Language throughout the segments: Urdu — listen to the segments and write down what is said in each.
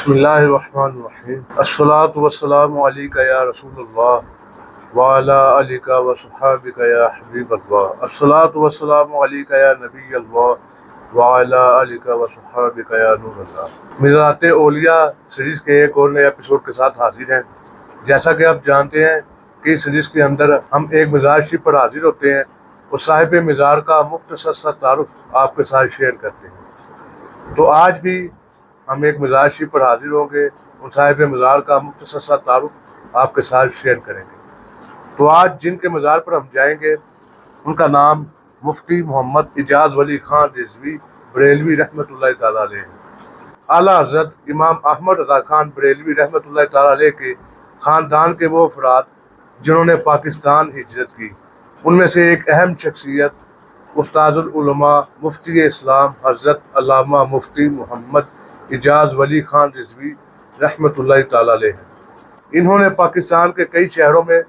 بسم اللہ الرحمن الرحیم الصلاۃ والسلام علیک یا رسول اللہ وعلی آلک وصحابک یا حبیب اللہ الصلاۃ والسلام علیک یا نبی اللہ وعلی آلک وصحابک یا نور اللہ۔ مزارات اولیاء سیریز کے ایک اور نئے ایپیسوڈ کے ساتھ حاضر ہیں۔ جیسا کہ آپ جانتے ہیں کہ اس سیریز کے اندر ہم ایک مزار شریف پر حاضر ہوتے ہیں اور صاحب مزار کا مختصر سا تعارف آپ کے ساتھ شیئر کرتے ہیں۔ تو آج بھی ہم ایک مزار شریف پر حاضر ہوں گے، ان صاحب مزار کا مختصر سا تعارف آپ کے ساتھ شیئر کریں گے۔ تو آج جن کے مزار پر ہم جائیں گے ان کا نام مفتی محمد اعجاز ولی خان رضوی بریلوی رحمۃ اللہ تعالیٰ علیہ ہے۔ اعلیٰ حضرت امام احمد رضا خان بریلوی رحمۃ اللہ تعالیٰ علیہ کے خاندان کے وہ افراد جنہوں نے پاکستان ہجرت کی، ان میں سے ایک اہم شخصیت استاذ العلماء مفتی اسلام حضرت علامہ مفتی محمد اعجاز ولی خان رضوی رحمۃ اللہ تعالیٰ علیہ ہیں۔ انہوں نے پاکستان کے کئی شہروں میں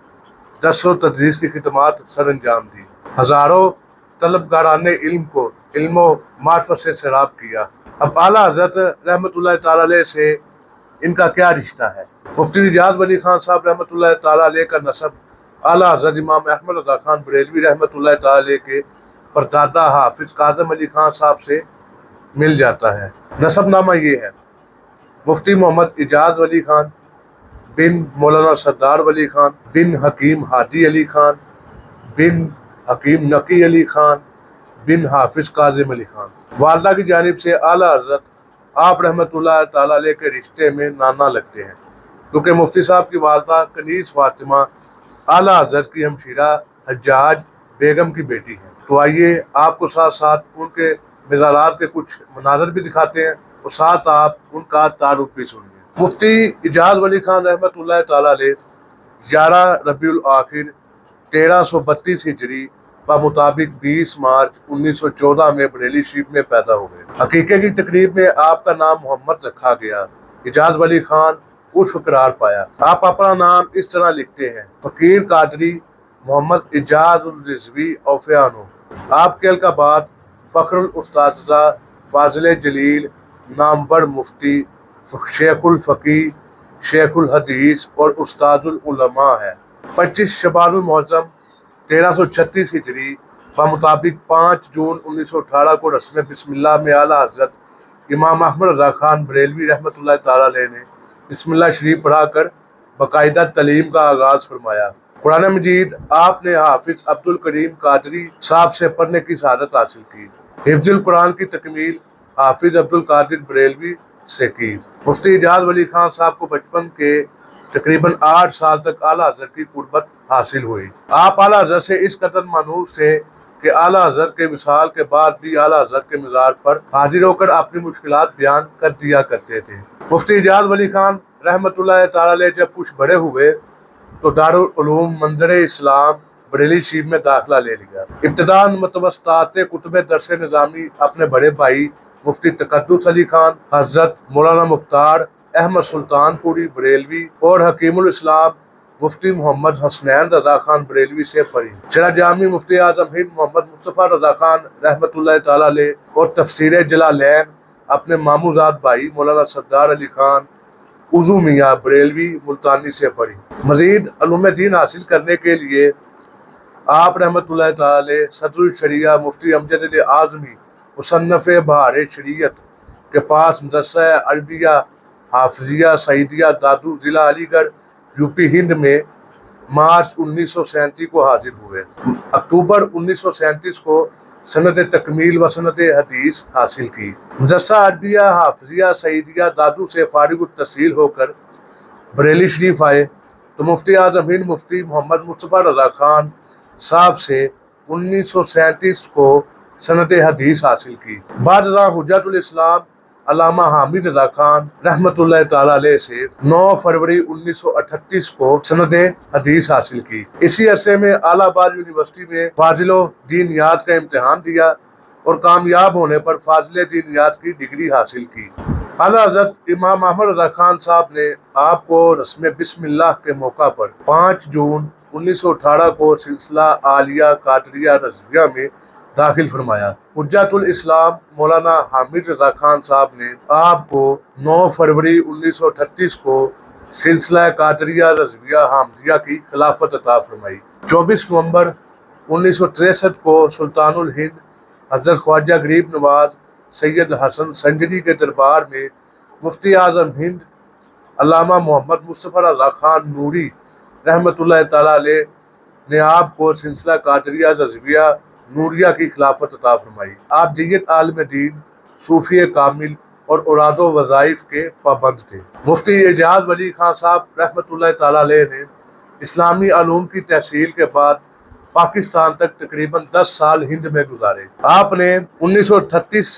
درس و تدریس کی خدمات سر انجام دی، ہزاروں طلبگاران علم کو علم و معرفت سے سیراب کیا۔ اب اعلیٰ حضرت رحمۃ اللہ تعالیٰ علیہ سے ان کا کیا رشتہ ہے؟ مفتی اعجاز ولی خان صاحب رحمۃ اللہ تعالیٰ علیہ کا نسب اعلیٰ حضرت امام احمد رضا خان بریلوی رحمۃ اللہ تعالیٰ علیہ کے پردادا حافظ کاظم علی خان صاحب سے مل جاتا ہے۔ نسب نامہ یہ ہے: مفتی محمد اعجاز ولی خان بن مولانا سردار ولی خان بن حکیم ہادی علی خان بن حکیم نقی علی خان بن حافظ کاظم علی خان۔ والدہ کی جانب سے اعلیٰ حضرت آپ رحمۃ اللہ تعالیٰ علیہ کے رشتے میں نانا لگتے ہیں، کیونکہ مفتی صاحب کی والدہ کنیز فاطمہ اعلیٰ حضرت کی ہمشیرہ حجاج بیگم کی بیٹی ہیں۔ تو آئیے آپ کو ساتھ ساتھ ان کے مزارات کے کچھ مناظر بھی دکھاتے ہیں اور ساتھ آپ ان کا تعارف بھی سنیے۔ مفتی اعجاز ولی خان رحمۃ اللہ تعالیٰ علیہ 11 ربیع الاخر 1332 ہجری بمطابق 20 مارچ 1914 میں بریلی شریف میں پیدا ہوئے۔ عقیقے کی تقریب میں آپ کا نام محمد رکھا گیا۔ اعجاز ولی خان عرف قرار پایا۔ آپ اپنا نام اس طرح لکھتے ہیں: فقیر قادری محمد اعجاز الرضوی اوفیانو۔ آپ کے القابات فخر الاساتذہ، فاضل جلیل، نامور مفتی، شیخ الفقیہ، شیخ الحدیث اور استاذ العلماء ہے۔ 25 شعبان المعظم 1336 ہجری بمطابق 5 جون 1918 کو رسم بسم اللہ میں اعلیٰ حضرت امام احمد رضا خان بریلوی رحمۃ اللہ تعالیٰ علیہ نے بسم اللہ شریف پڑھا کر باقاعدہ تعلیم کا آغاز فرمایا۔ قرآن مجید آپ نے حافظ عبد الکریم قادری صاحب سے پڑھنے کی سعادت حاصل کی۔ حفظ القرآن کی تکمیل حافظ عبد القادر بریلوی سے کی۔ مفتی اعجاز ولی خان صاحب کو بچپن کے تقریباً 8 سال تک اعلیٰ حضرت کی قربت حاصل ہوئی۔ آپ اعلیٰ حضرت سے اس قدر مانوس تھے کہ اعلیٰ حضرت کے وصال کے بعد بھی اعلیٰ حضرت کے مزار پر حاضر ہو کر اپنی مشکلات بیان کر دیا کرتے تھے۔ مفتی اعجاز ولی خان رحمۃ اللہ تعالیٰ علیہ جب کچھ بڑے ہوئے تو دارالعلوم منظر اسلام بریلی شریف میں داخلہ لے لیا۔ ابتداءً متوسطات کتب درس نظامی اپنے بڑے بھائی مفتی تقدس علی خان، حضرت مولانا مختار احمد سلطان پوری بریلوی اور حکیم الاسلام مفتی محمد حسنین رضا خان بریلوی سے پڑھی۔ شرح جامع مفتی اعظم ہند محمد مصطفیٰ رضا خان رحمۃ اللہ تعالیٰ علیہ اور تفسیر جلالین اپنے ماموں زاد بھائی مولانا سردار علی خان عضو میاں بریلوی ملتانی سے پڑھی۔ مزید علوم دین حاصل کرنے کے لیے آپ رحمۃ اللہ تعالیٰ علیہ صدر الشریعہ مفتی امجد علی اعظمی مصنف بہار شریعت کے پاس مدرسہ عربیہ حافظیہ سعیدیہ دادو ضلع علی گڑھ یو پی ہند میں مارچ 1937 کو حاضر ہوئے۔ اکتوبر 1937 کو سند تکمیل و سند حدیث حاصل کی۔ مدرسہ عربیہ حافظیہ سعیدیہ دادو سے فارغ التحصیل ہو کر بریلی شریف آئے تو مفتی اعظم ہند مفتی محمد مصطفیٰ رضا خان صاحب سے 1937 کو سند حدیث حاصل کی۔ بعد ازاں حجت الاسلام علامہ حامد رضا خان رحمۃ اللہ تعالیٰ علیہ سے 9 فروری 1938 کو سند حدیث حاصل کی۔ اسی عرصے میں الہ آباد یونیورسٹی میں فاضل دینیات کا امتحان دیا اور کامیاب ہونے پر فاضل دینیات کی ڈگری حاصل کی۔ اعلیٰ حضرت امام احمد رضا خان صاحب نے آپ کو رسم بسم اللہ کے موقع پر 5 جون 1918 کو سلسلہ عالیہ قادریہ رضویہ میں داخل فرمایا۔ حجت الاسلام مولانا حامد رضا خان صاحب نے آپ کو 9 فروری 1938 کو سلسلہ قادریہ رضویہ حامدیہ کی خلافت عطا فرمائی۔ 24 نومبر 1963 کو سلطان الہند حضرت خواجہ غریب نواز سید حسن سنجری کے دربار میں مفتی اعظم ہند علامہ محمد مصطفیٰ رضا خان نوری رحمۃ اللہ تعالیٰ علیہ نے آپ کو سلسلہ قادریہ رضویہ نوریہ کی خلافت عطا فرمائی۔ آپ دیت عالم دین، صوفی کامل اور اوراد و وظائف کے پابند تھے۔ مفتی اعجاز ولی خان صاحب رحمۃ اللہ تعالیٰ علیہ نے اسلامی علوم کی تحصیل کے بعد پاکستان تک تقریباً 10 سال ہند میں گزارے۔ آپ نے 1938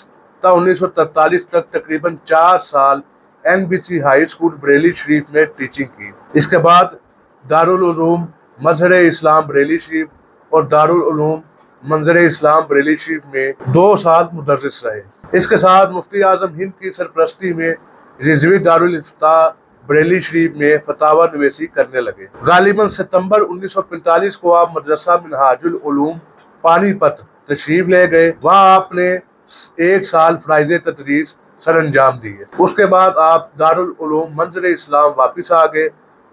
تا 1943 تک تقریباً 4 سال NBC ہائی اسکول بریلی شریف میں ٹیچنگ کی۔ اس کے بعد دارالعلوم مظہر اسلام بریلی شریف اور دارالعلوم منظر اسلام بریلی شریف میں 2 سال مدرس رہے۔ اس کے ساتھ مفتی اعظم ہند کی سرپرستی میں رضوی دارالافتاء بریلی شریف میں فتاوی نویسی کرنے لگے۔ غالباً ستمبر 1945 کو آپ مدرسہ منہاج العلوم پانی پت تشریف لے گئے۔ وہاں آپ نے 1 سال فرائض تدریس سر انجام دیے۔ اس کے بعد آپ دارالعلوم منظر اسلام واپس آ گئے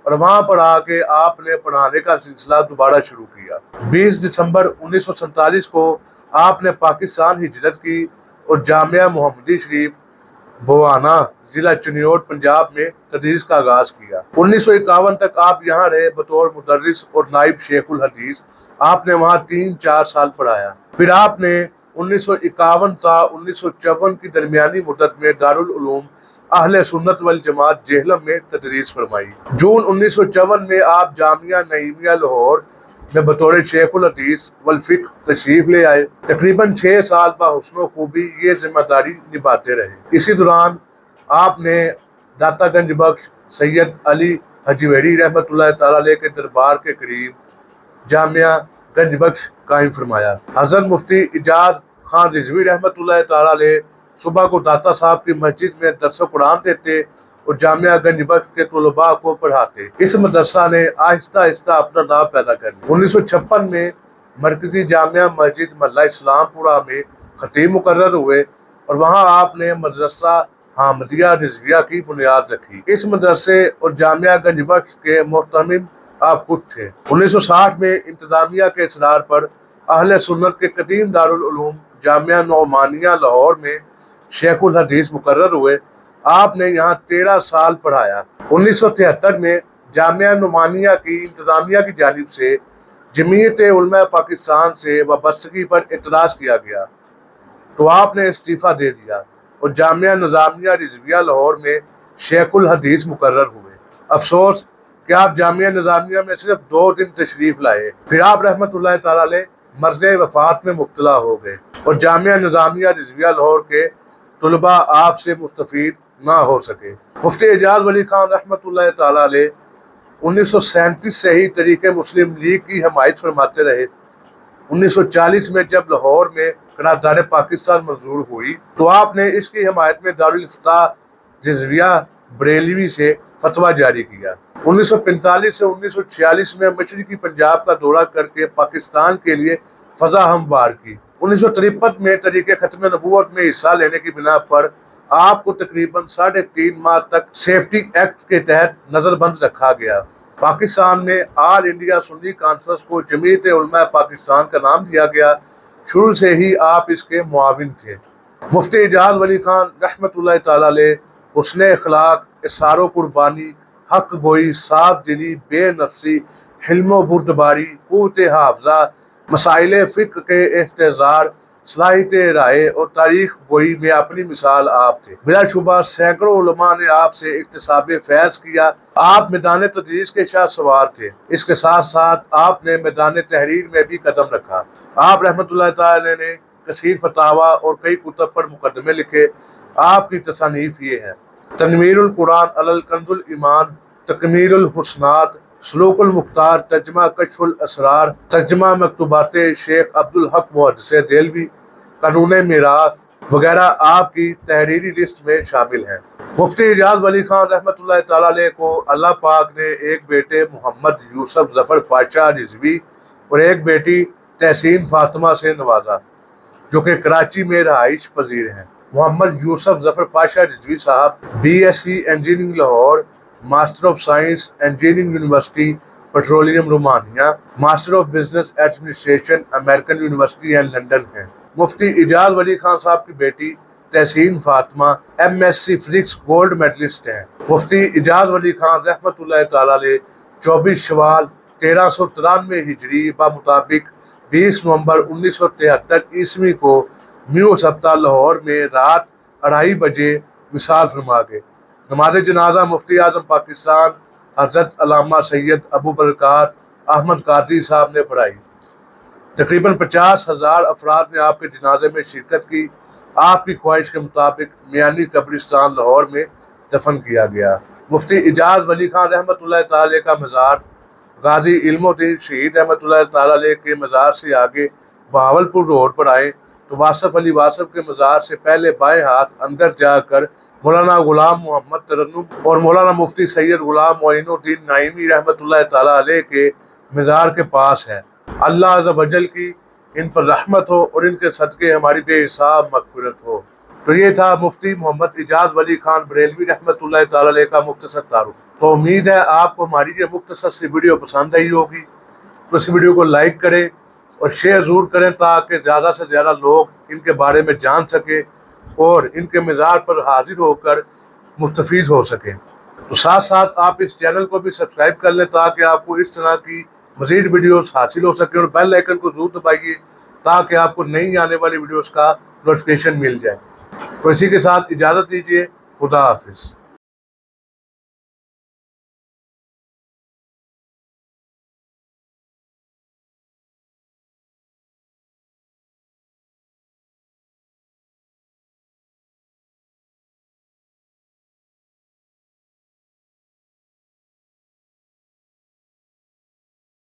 اور وہاں پر آ کے آپ نے پڑھانے کا سلسلہ دوبارہ شروع کیا۔ 20 دسمبر 1947 کو آپ نے پاکستان ہجرت کی اور جامعہ محمدی شریف بوانا ضلع چنیوٹ پنجاب میں تدریس کا آغاز کیا۔ 1951 تک آپ یہاں رہے بطور مدرس اور نائب شیخ الحدیث۔ آپ نے وہاں 3-4 سال پڑھایا۔ پھر آپ نے 1951 تا 1954 کی درمیانی مدت میں دارالعلوم اہل سنت والجماعت جہلم میں تدریس فرمائی۔ جون 1954 میں آپ جامعہ نعیمیہ لاہور میں بطور شیخ الحدیث والفقہ تشریف لے آئے۔ تقریباً 6 سال بحسن و خوبی یہ ذمہ داری نبھاتے رہے۔ اسی دوران آپ نے داتا گنج بخش سید علی حجویری رحمۃ اللہ تعالیٰ علیہ کے دربار کے قریب جامعہ گنج بخش قائم فرمایا۔ حضرت مفتی اعجاز خان رضوی رحمۃ اللہ تعالیٰ علیہ صبح کو داتا صاحب کی مسجد میں درس قرآن دیتے اور جامعہ گنج بخش کے طلباء کو پڑھاتے۔ اس مدرسہ نے آہستہ آہستہ اپنا نام پیدا کر لیا۔ 1956 میں مرکزی جامعہ مسجد محلہ اسلام پورہ میں خطیب مقرر ہوئے اور وہاں آپ نے مدرسہ حامدیہ رضویہ کی بنیاد رکھی۔ اس مدرسے اور جامعہ گنج بخش کے محتمم آپ خود تھے۔ 1960 میں انتظامیہ کے اصرار پر اہل سنت کے قدیم دارالعلوم جامعہ نعمانیہ لاہور میں شیخ الحدیث مقرر ہوئے۔ آپ نے یہاں 13 سال پڑھایا۔ 1973 میں جامعہ نعمانیہ کی انتظامیہ کی جانب سے جمعیت علماء پاکستان سے وابستگی پر اعتراض کیا گیا تو آپ نے استعفیٰ دے دیا اور جامعہ نظامیہ رضویہ لاہور میں شیخ الحدیث مقرر ہوئے۔ افسوس کہ آپ جامعہ نظامیہ میں صرف 2 دن تشریف لائے، پھر آپ رحمۃ اللہ تعالیٰ علیہ مرض وفات میں مبتلا ہو گئے اور جامعہ نظامیہ رضویہ لاہور کے طلباء آپ سے مستفید نہ ہو سکے۔ مفتی اعجاز ولی خان رحمۃ اللہ تعالیٰ علیہ 1937 سے ہی طریق مسلم لیگ کی حمایت فرماتے رہے۔ 1940 میں جب لاہور میں قرارداد پاکستان منظور ہوئی تو آپ نے اس کی حمایت میں دارالافتاء رضویہ بریلوی سے فتویٰ جاری کیا۔ 1945 سے 1946 میں مشرقی پنجاب کا دورہ کر کے پاکستان کے لیے فضا ہموار کی۔ 1953 میں طریق ختم نبوت میں حصہ لینے کی بنا پر آپ کو تقریباً 3.5 ماہ تک سیفٹی ایکٹ کے تحت نظر بند رکھا گیا۔ پاکستان میں آل انڈیا سنی کانفرنس کو جمعیت علماء پاکستان کا نام دیا گیا۔ شروع سے ہی آپ اس کے معاون تھے۔ مفتی اعجاز ولی خان رحمۃ اللہ تعالیٰ علیہ حسن اخلاق، اصرار و قربانی، حق گوئی، صاف دلی، بے نفسی، حلم و بردباری، قوت حافظہ، مسائل فقہ کے احتضار، صلاحیت رائے اور تاریخ گوئی میں اپنی مثال آپ تھے۔ بلا شبہ سینکڑوں علماء نے آپ سے اکتساب فیض کیا۔ آپ میدان تدریس کے شاہ سوار تھے۔ اس کے ساتھ ساتھ آپ نے میدان تحریر میں بھی قدم رکھا۔ آپ رحمۃ اللہ تعالی نے کثیر فتاوی اور کئی کتب پر مقدمے لکھے۔ آپ کی تصانیف یہ ہیں: تنویر القرآن علی الکنز الایمان، تکمیل الحسنات، سلوک المختار، ترجمہ کشف الاسرار، ترجمہ مکتوبات شیخ عبدالحق محدث دہلوی، قانون میراث وغیرہ آپ کی تحریری لسٹ میں شامل ہیں۔ مفتی اعجاز ولی خان رحمۃ اللہ تعالیٰ علیہ کو اللہ پاک نے ایک بیٹے محمد یوسف ظفر پاشا رضوی اور ایک بیٹی تحسین فاطمہ سے نوازا۔ جو کہ کراچی میں رہائش پذیر ہیں۔ محمد یوسف ظفر پاشا رضوی صاحب BSc engineering Lahore, master of science engineering university petroleum Romania, master of business administration American university and London ہیں۔ مفتی اعجاز ولی خان صاحب کی بیٹی Tehseen Fatima MSc physics gold medalist ہیں۔ مفتی اعجاز ولی خان رحمۃ اللہ تعالی علیہ 24 شوال 1393 ہجری بمطابق 20 نومبر 1973 عیسوی کو میو سبتہ لاہور میں رات 2:30 بجے وصال فرما گئے۔ نماز جنازہ مفتی اعظم پاکستان حضرت علامہ سید ابو برکات احمد قادری صاحب نے پڑھائی۔ تقریباً 50,000 افراد نے آپ کے جنازے میں شرکت کی۔ آپ کی خواہش کے مطابق میانی قبرستان لاہور میں دفن کیا گیا۔ مفتی اعجاز ولی خان رحمۃ اللہ تعالی کا مزار غازی علم الدین شہید رحمۃ اللہ تعالی علیہ کے مزار سے آگے بہاولپور روڈ پر آئیں تو واصف علی واصف کے مزار سے پہلے بائیں ہاتھ اندر جا کر مولانا غلام محمد ترنم اور مولانا مفتی سید غلام معین الدین نعیمی رحمۃ اللہ تعالی علیہ کے مزار کے پاس ہے۔ اللہ عز و جل کی ان پر رحمت ہو اور ان کے صدقے ہماری بے حساب مغفرت ہو۔ تو یہ تھا مفتی محمد اعجاز ولی خان بریلوی رحمۃ اللہ تعالی علیہ کا مختصر تعارف۔ تو امید ہے آپ کو ہماری یہ مختصر سی ویڈیو پسند آئی ہوگی، تو اس ویڈیو کو لائک کریں اور شیئر ضرور کریں تاکہ زیادہ سے زیادہ لوگ ان کے بارے میں جان سکیں اور ان کے مزار پر حاضر ہو کر مستفید ہو سکیں۔ تو ساتھ ساتھ آپ اس چینل کو بھی سبسکرائب کر لیں تاکہ آپ کو اس طرح کی مزید ویڈیوز حاصل ہو سکیں، اور بیل آئیکن کو ضرور دبائیے تاکہ آپ کو نئی آنے والی ویڈیوز کا نوٹیفیکیشن مل جائے۔ تو اسی کے ساتھ اجازت دیجیے، خدا حافظ۔